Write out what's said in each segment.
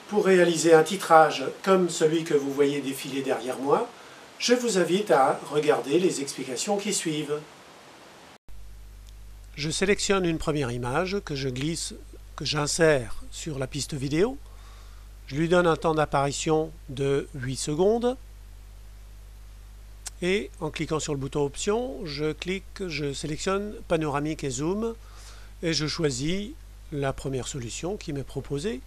Pour réaliser un titrage comme celui que vous voyez défiler derrière moi, je vous invite à regarder les explications qui suivent. Je sélectionne une première image que j'insère sur la piste vidéo. Je lui donne un temps d'apparition de 8 secondes. Et en cliquant sur le bouton Options, je sélectionne Panoramique et Zoom et je choisis la première solution qui m'est proposée.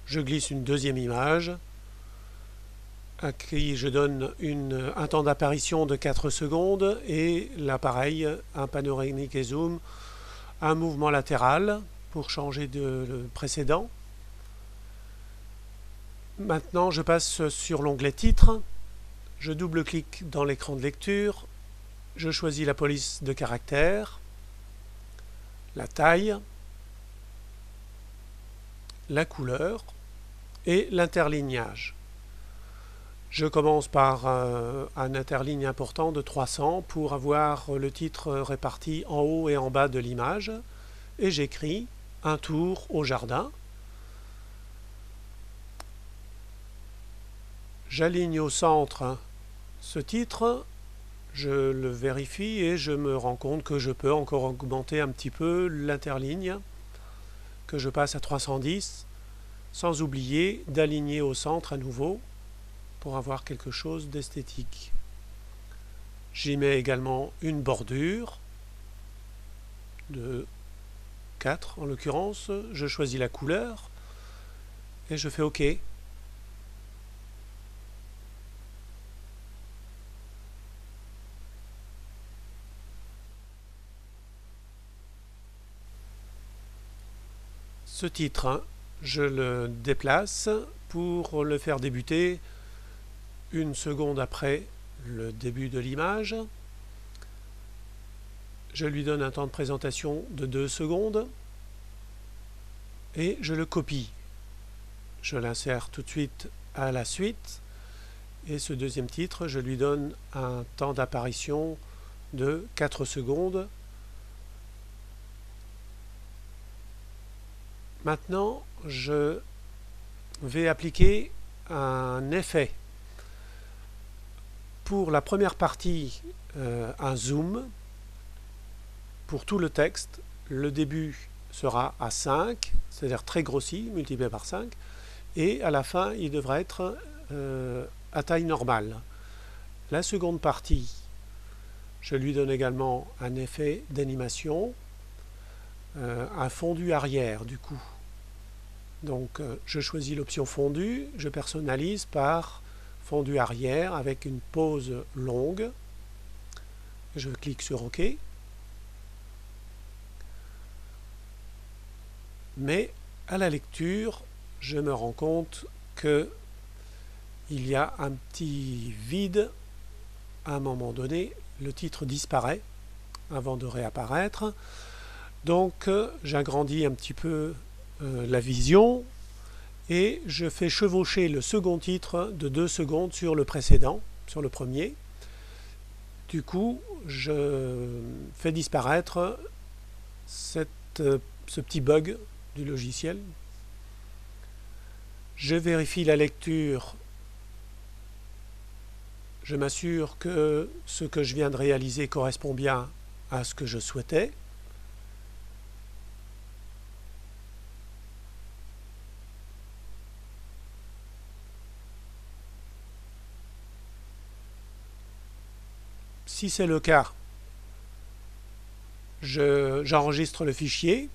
Je glisse une deuxième image à qui je donne un temps d'apparition de 4 secondes et là pareil, un Panoramique et Zoom, un mouvement latéral pour changer de précédent. Maintenant, je passe sur l'onglet Titre. Je double-clique dans l'écran de lecture, je choisis la police de caractère, la taille, la couleur et l'interlignage. Je commence par un interligne important de 300 pour avoir le titre réparti en haut et en bas de l'image et j'écris « Un tour au jardin ». J'aligne au centre ce titre, je le vérifie et je me rends compte que je peux encore augmenter un petit peu l'interligne, que je passe à 310, sans oublier d'aligner au centre à nouveau pour avoir quelque chose d'esthétique. J'y mets également une bordure de 4 en l'occurrence, je choisis la couleur et je fais OK. Ce titre, je le déplace pour le faire débuter une seconde après le début de l'image. Je lui donne un temps de présentation de 2 secondes et je le copie. Je l'insère tout de suite à la suite et ce deuxième titre, je lui donne un temps d'apparition de 4 secondes. Maintenant, je vais appliquer un effet. Pour la première partie, un zoom. Pour tout le texte, le début sera à 5, c'est-à-dire très grossi, multiplié par 5, et à la fin, il devra être à taille normale. La seconde partie, je lui donne également un effet d'animation, un fondu arrière du coup. Donc je choisis l'option fondu, je personnalise par fondu arrière avec une pause longue. Je clique sur OK. Mais à la lecture, je me rends compte que il y a un petit vide. À un moment donné, le titre disparaît avant de réapparaître. Donc j'agrandis un petit peu la vision et je fais chevaucher le second titre de 2 secondes sur le précédent, sur le premier. Du coup, je fais disparaître ce petit bug du logiciel. Je vérifie la lecture. Je m'assure que ce que je viens de réaliser correspond bien à ce que je souhaitais. Si c'est le cas, j'enregistre le fichier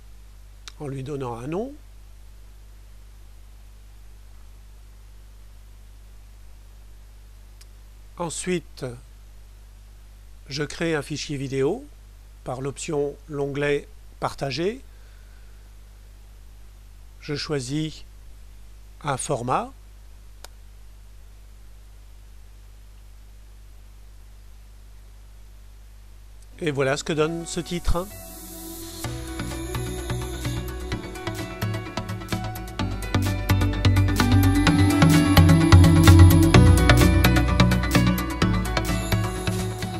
en lui donnant un nom. Ensuite, je crée un fichier vidéo par l'onglet Partager. Je choisis un format. Et voilà ce que donne ce titre.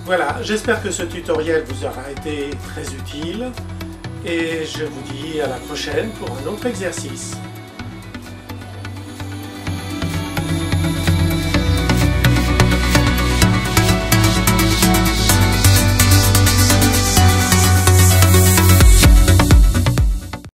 Voilà, j'espère que ce tutoriel vous aura été très utile et je vous dis à la prochaine pour un autre exercice.